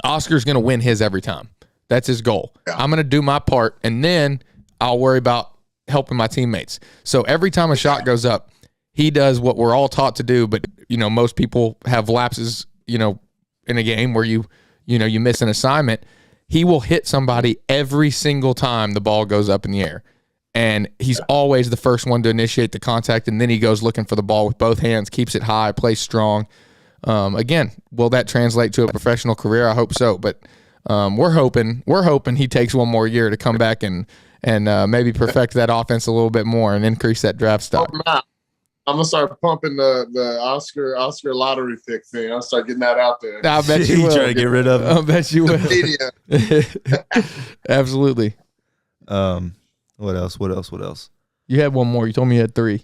Oscar's going to win his every time. That's his goal. Yeah. I'm going to do my part, and then I'll worry about helping my teammates. So every time a shot goes up, he does what we're all taught to do, but most people have lapses, in a game where you miss an assignment. He will hit somebody every single time the ball goes up in the air. And he's always the first one to initiate the contact, and then he goes looking for the ball with both hands, keeps it high, plays strong. Again, will that translate to a professional career? I hope so, but we're hoping he takes one more year to come back and maybe perfect that offense a little bit more and increase that draft stock. I'm gonna start pumping the Oscar lottery pick thing. I'll start getting that out there. I bet you will. Trying to get rid of him. I bet you will. Absolutely. What else? You had one more. You told me you had 3.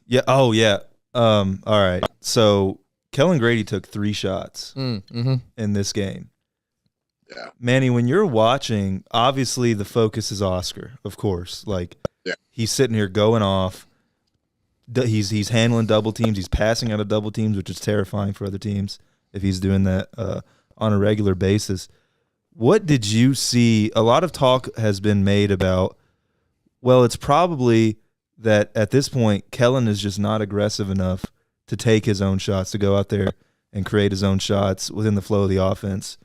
Yeah. Oh, yeah. All right. So Kellen Grady took 3 shots in this game. Yeah. Manny, when you're watching, obviously the focus is Oscar, of course. He's sitting here going off. He's handling double teams. He's passing out of double teams, which is terrifying for other teams if he's doing that on a regular basis. What did you see? A lot of talk has been made about, well, it's probably that at this point, Kellen is just not aggressive enough to take his own shots, to go out there and create his own shots within the flow of the offense.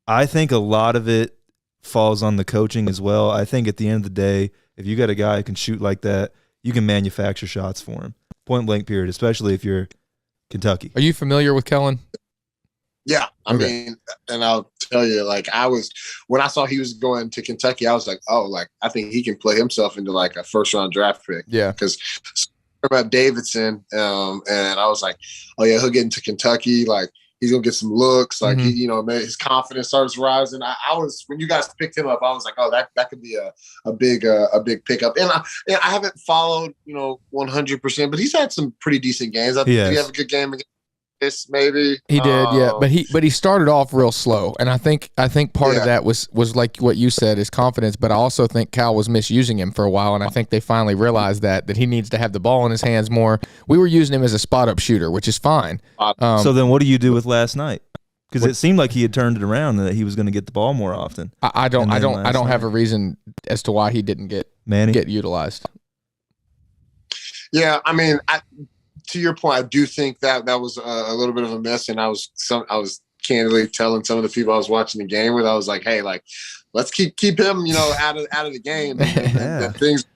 I think a lot of it falls on the coaching as well. I think at the end of the day, if you got a guy who can shoot like that, you can manufacture shots for him. Point blank period, especially if you're Kentucky. Are you familiar with Kellen? Yeah, I mean, and I'll tell you, like, when I saw he was going to Kentucky, I was like, oh, like, I think he can play himself into like a first-round draft pick. Yeah, because about Davidson, and I was like, oh yeah, he'll get into Kentucky, like he's gonna get some looks, like he, you know, his confidence starts rising. I was, when you guys picked him up, I was like, oh, that could be a big pickup. And I haven't followed, you know, 100%, but he's had some pretty decent games. I think he have a good game against this, maybe he did, yeah. But he started off real slow, and I think part of that was like what you said, his confidence. But I also think Cal was misusing him for a while, and I think they finally realized that he needs to have the ball in his hands more. We were using him as a spot up shooter, which is fine. So then, what do you do with last night? Because it seemed like he had turned it around and that he was going to get the ball more often. I don't have a reason as to why he didn't get utilized. Yeah, I mean, to your point, I do think that was a little bit of a miss, and I was candidly telling some of the people I was watching the game with, I was like, hey, like, let's keep him, you know, out of the game, and things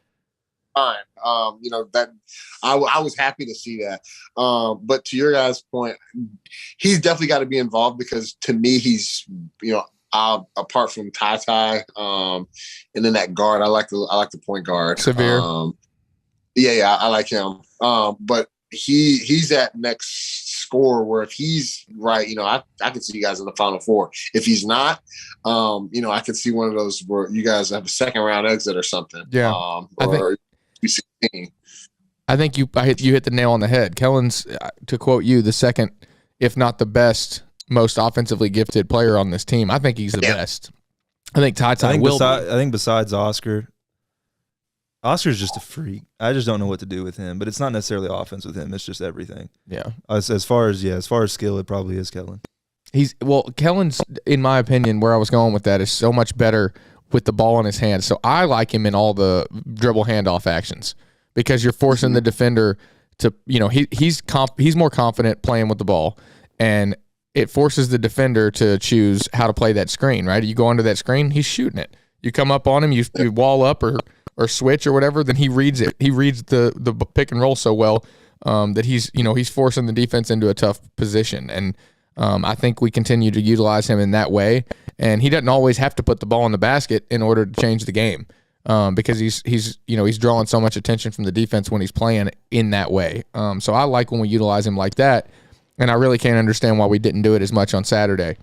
fine. You know, that I was happy to see that. But to your guys' point, he's definitely got to be involved, because to me, he's, you know, apart from Ty, and then that guard, I like the point guard. Severe. Yeah, I like him. But he's that next scorer where if he's right, you know, I could see you guys in the Final Four. If he's not, you know, I could see one of those where you guys have a second round exit or something. Yeah, I think you hit the nail on the head. Kellen's, to quote you, the second, if not the best, most offensively gifted player on this team. I think he's the best. I think Ty will. I think besides Oscar. Oscar's just a freak. I just don't know what to do with him, but it's not necessarily offense with him. It's just everything. Yeah. As far as skill, it probably is Kellen. Kellen's, in my opinion, where I was going with that, is so much better with the ball in his hands. So I like him in all the dribble handoff actions, because you're forcing the defender to, you know, he's more confident playing with the ball, and it forces the defender to choose how to play that screen, right? You go under that screen, he's shooting it. You come up on him, you wall up or switch or whatever, then he reads it. He reads the pick and roll so well that he's forcing the defense into a tough position. And I think we continue to utilize him in that way. And he doesn't always have to put the ball in the basket in order to change the game, because he's drawing so much attention from the defense when he's playing in that way. So I like when we utilize him like that, and I really can't understand why we didn't do it as much on Saturday.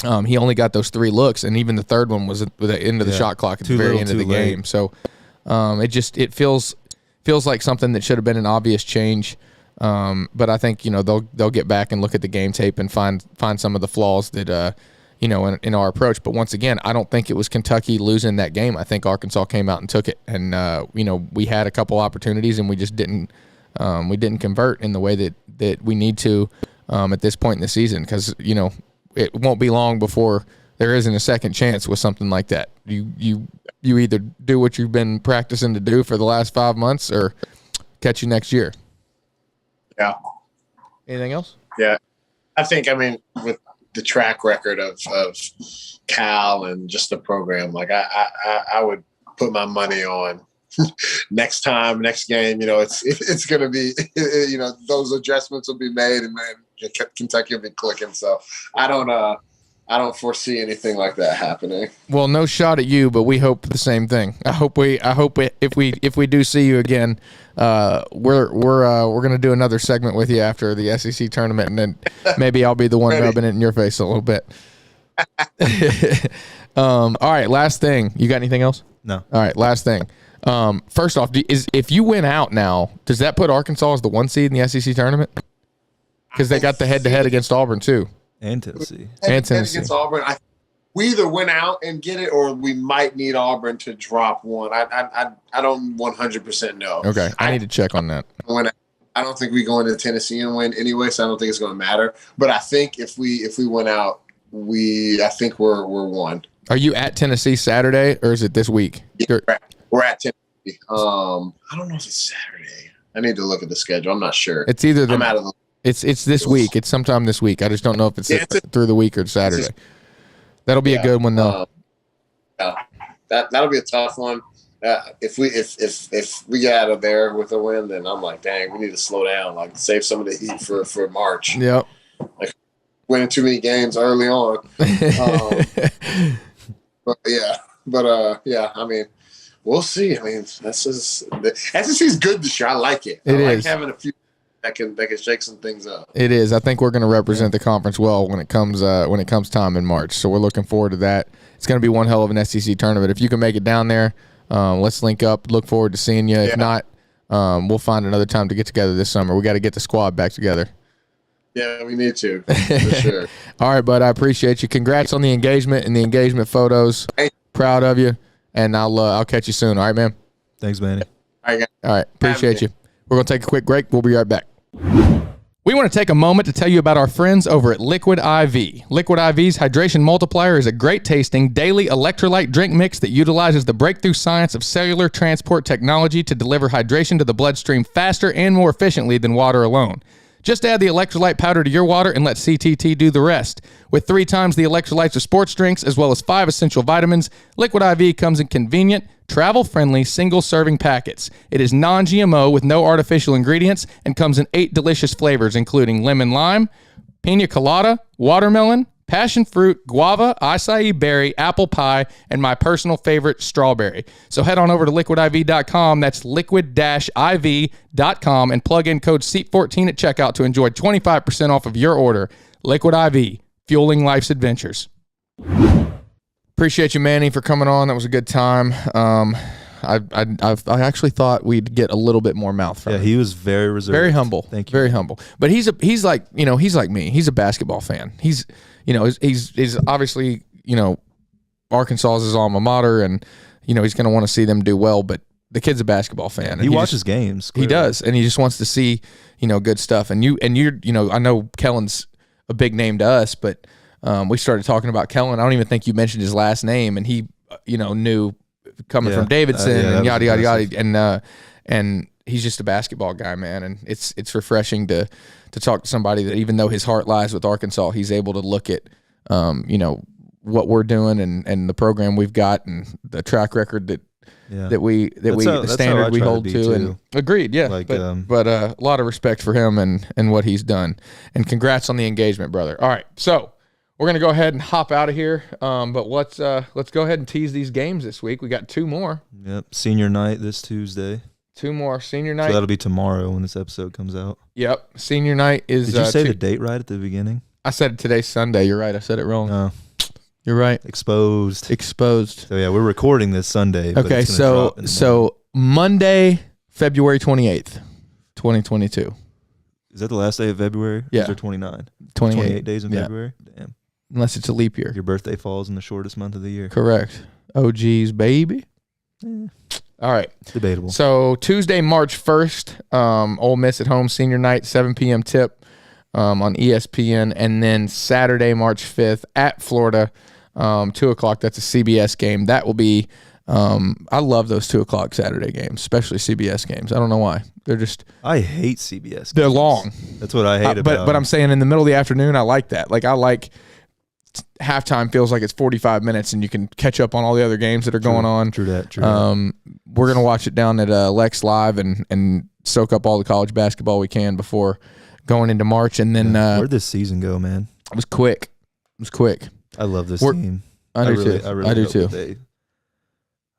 He only got those 3 looks, and even the third one was at the end of the shot clock at the very end of the game. So it feels like something that should have been an obvious change. But I think, you know, they'll get back and look at the game tape and find some of the flaws that you know, in our approach. But once again, I don't think it was Kentucky losing that game. I think Arkansas came out and took it, and you know, we had a couple opportunities and we just didn't convert in the way that we need to at this point in the season, because, you know, it won't be long before there isn't a second chance with something like that. You either do what you've been practicing to do for the last 5 months, or catch you next year. Yeah. Anything else? Yeah. I think, I mean, with the track record of Cal and just the program, like I would put my money on next game, you know, it's going to be, you know, those adjustments will be made, and then Kentucky will be clicking. So I don't foresee anything like that happening. Well, no shot at you, but we hope the same thing. I hope if we do see you again, we're going to do another segment with you after the SEC tournament, and then maybe I'll be the one rubbing it in your face a little bit. All right, last thing. You got anything else? No. All right, last thing. First off, if you win out now, does that put Arkansas as the 1 seed in the SEC tournament? Because they got the head-to-head against Auburn too. And Tennessee. Against Auburn. We either win out and get it, or we might need Auburn to drop one. I don't 100% know. Okay, I need to check on that. I don't think we go into Tennessee and win anyway, so I don't think it's going to matter. But I think if we win out, I think we're one. Are you at Tennessee Saturday, or is it this week? Yeah, we're at Tennessee. I don't know if it's Saturday. I need to look at the schedule. I'm not sure. It's either I'm out of the It's this week. It's sometime this week. I just don't know if it's through the week or Saturday. That'll be a good one though. That'll be a tough one. If we get out of there with a win, then I'm like, dang, we need to slow down, like save some of the heat for March. Yep. Like winning too many games early on. I mean, we'll see. I mean, the SEC is good this year. I like it. I like having a few that can shake some things up. It is. I think we're going to represent the conference well when it comes time in March. So we're looking forward to that. It's going to be one hell of an SEC tournament. If you can make it down there, let's link up. Look forward to seeing you. If not, we'll find another time to get together this summer. We got to get the squad back together. Yeah, we need to, for sure. All right, bud. I appreciate you. Congrats on the engagement and the engagement photos. Proud of you. And I'll catch you soon. All right, man. Thanks, Manny. All right. Appreciate you. We're going to take a quick break. We'll be right back. We want to take a moment to tell you about our friends over at Liquid IV. Liquid IV's Hydration Multiplier is a great tasting daily electrolyte drink mix that utilizes the breakthrough science of cellular transport technology to deliver hydration to the bloodstream faster and more efficiently than water alone. Just add the electrolyte powder to your water and let CTT do the rest. With 3 times the electrolytes of sports drinks, as well as 5 essential vitamins, Liquid IV comes in convenient, travel-friendly, single-serving packets. It is non-GMO with no artificial ingredients and comes in 8 delicious flavors, including lemon lime, pina colada, watermelon, passion fruit, guava, acai berry, apple pie, and my personal favorite, strawberry. So head on over to liquidiv.com. That's liquid-iv.com and plug in code SEAT14 at checkout to enjoy 25% off of your order. Liquid IV, fueling life's adventures. Appreciate you, Manny, for coming on. That was a good time. I actually thought we'd get a little bit more mouth from him. Yeah, he was very reserved. Very humble. Thank you. Very humble. But he's like me. He's a basketball fan. He's obviously, Arkansas is his alma mater, and, he's going to want to see them do well, but the kid's a basketball fan. He watches games. Clearly. He does, and he just wants to see, good stuff. And you're, I know Kellen's a big name to us, but we started talking about Kellen. I don't even think you mentioned his last name, and he, knew coming from Davidson and yada yada yada, and he's just a basketball guy, man. And it's refreshing to talk to somebody that, even though his heart lies with Arkansas, he's able to look at what we're doing and the program we've got and the track record the standard we hold to. And agreed, yeah. But a lot of respect for him and what he's done. And congrats on the engagement, brother. All right, so we're gonna go ahead and hop out of here. But let's go ahead and tease these games this week. We got 2 more. Yep, senior night this Tuesday. 2 more senior night. So that'll be tomorrow when this episode comes out. Yep, senior night is. Did you say the date right at the beginning? I said today's Sunday. You're right. I said it wrong. No. You're right. Exposed. So yeah, we're recording this Sunday. Okay, so Monday, February 28th, 2022. Is that the last day of February? Yeah. Is there 29? 28 days in February? Damn. Unless it's a leap year. Your birthday falls in the shortest month of the year. Correct. Oh, geez, baby. All right. It's debatable. So Tuesday, March 1st, Ole Miss at home, senior night, 7 p.m. tip on ESPN. And then Saturday, March 5th at Florida, 2 o'clock. That's a CBS game. That will be, I love those 2 o'clock Saturday games, especially CBS games. I don't know why. They're just. I hate CBS games. They're long. That's what I hate about them. But I'm saying in the middle of the afternoon, I like that. Like, I like halftime feels like it's 45 minutes and you can catch up on all the other games that are going on. True that. We're going to watch it down at Lex Live and soak up all the college basketball we can before going into March. And then where'd this season go, man? It was quick. I love this team. I do too.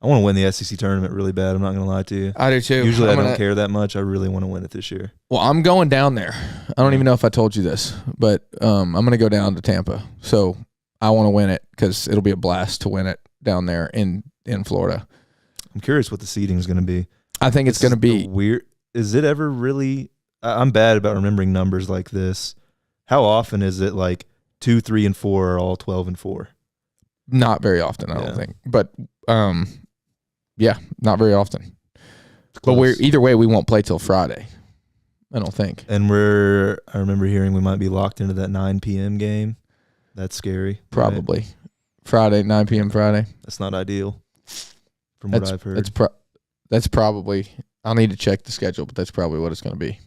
I want to win the SEC tournament really bad. I'm not going to lie to you. I do too. Usually I don't care that much. I really want to win it this year. Well, I'm going down there. I don't even know if I told you this, but I'm going to go down to Tampa. So I want to win it because it'll be a blast to win it down there in Florida. I'm curious what the seeding is going to be. I think it's going to be weird. Is it ever really? I'm bad about remembering numbers like this. How often is it like 2, 3, and 4 are all 12 and 4? Not very often, I don't think. But yeah, not very often. But either way, we won't play till Friday. I don't think. And I remember hearing we might be locked into that 9 p.m. game. That's scary. Probably. Right? Friday, 9 p.m. Friday. That's not ideal from what I've heard. That's probably, I'll need to check the schedule, but that's probably what it's going to be.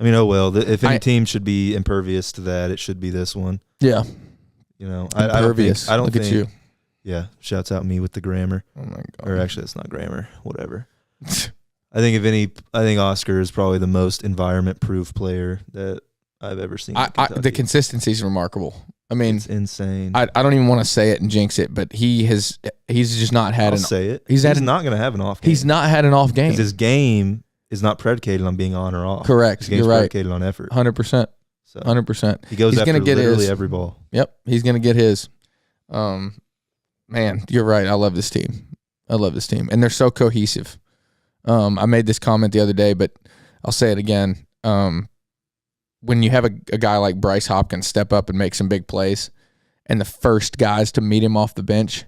I mean, oh well. If any team should be impervious to that, it should be this one. Yeah. You know, Impervious. I don't Look think. at you. Yeah, shouts out me with the grammar. Oh my god. Or actually, that's not grammar. Whatever. I think Oscar is probably the most environment-proof player that I've ever seen. The consistency is remarkable. I mean, it's insane. I don't even want to say it and jinx it, but he's just not had say it. He's not going to have an off game. He's not had an off game. His game is not predicated on being on or off. Correct. His game's predicated on effort. 100%. 100%. He goes after literally every ball. Yep. He's going to get his. Man, you're right. I love this team. And they're so cohesive. I made this comment the other day, but I'll say it again. When you have a guy like Bryce Hopkins step up and make some big plays, and the first guys to meet him off the bench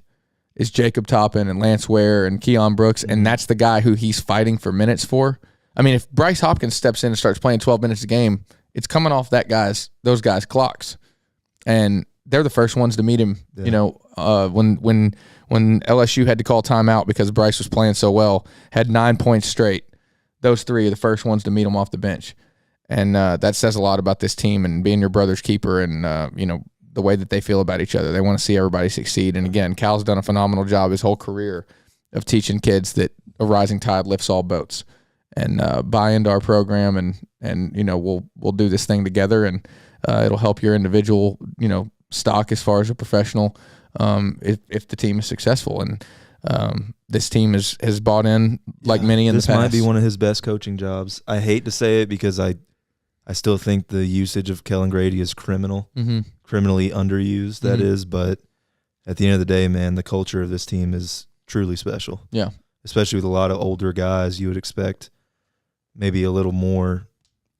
is Jacob Toppin and Lance Ware and Keon Brooks, and that's the guy who he's fighting for minutes for. I mean, if Bryce Hopkins steps in and starts playing 12 minutes a game, it's coming off those guys' clocks, and they're the first ones to meet him. Yeah. You know, when LSU had to call timeout because Bryce was playing so well, had 9 points straight. Those three are the first ones to meet him off the bench, and that says a lot about this team and being your brother's keeper, and you know, the way that they feel about each other. They want to see everybody succeed. And again, Cal's done a phenomenal job his whole career of teaching kids that a rising tide lifts all boats, and buy into our program, and you know, we'll do this thing together, and it'll help your individual, you know, stock as far as a professional, if the team is successful. And this team has bought in like many in the past. This might be one of his best coaching jobs. I hate to say it because I still think the usage of Kellen Grady is criminally underused, that is, but at the end of the day, man, the culture of this team is truly special. Yeah. Especially with a lot of older guys, you would expect maybe a little more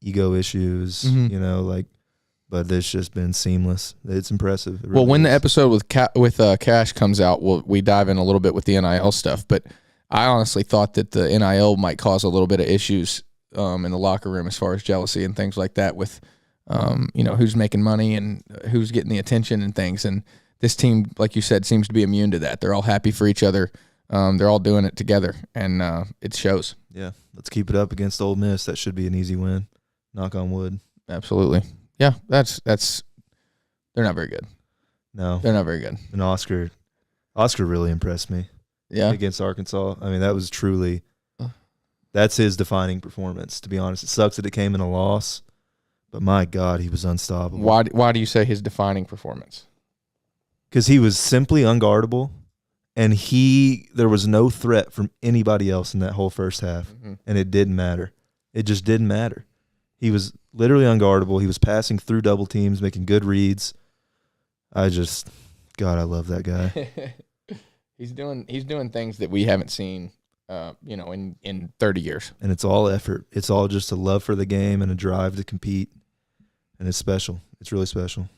ego issues, you know, like, but it's just been seamless. It's impressive. It really when is. the episode with Cash comes out, we dive in a little bit with the NIL stuff, but I honestly thought that the NIL might cause a little bit of issues in the locker room as far as jealousy and things like that with, you know, who's making money and who's getting the attention and things. And this team, like you said, seems to be immune to that. They're all happy for each other. They're all doing it together, and it shows. Yeah, let's keep it up against Ole Miss. That should be an easy win. Knock on wood. Absolutely. Yeah, that's they're not very good. No. They're not very good. And Oscar really impressed me. Yeah. Against Arkansas. I mean, that was truly that's his defining performance, to be honest. It sucks that it came in a loss, but my God, he was unstoppable. Why do you say his defining performance? Because he was simply unguardable, and there was no threat from anybody else in that whole first half, and it didn't matter. It just didn't matter. He was literally unguardable. He was passing through double teams, making good reads. God, I love that guy. He's doing things that we haven't seen, you know, in 30 years. And it's all effort. It's all just a love for the game and a drive to compete. And it's special. It's really special.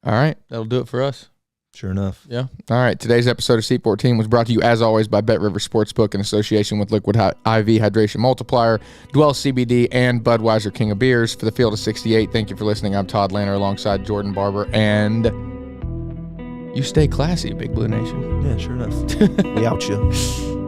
All right. That'll do it for us. Sure enough. Yeah. All right. Today's episode of C14 was brought to you, as always, by Bet River Sportsbook in association with Liquid IV Hydration Multiplier, Dwell CBD, and Budweiser King of Beers. For the Field of 68, thank you for listening. I'm Todd Lanner alongside Jordan Barber, and you stay classy, Big Blue Nation. Yeah, sure enough. We out you.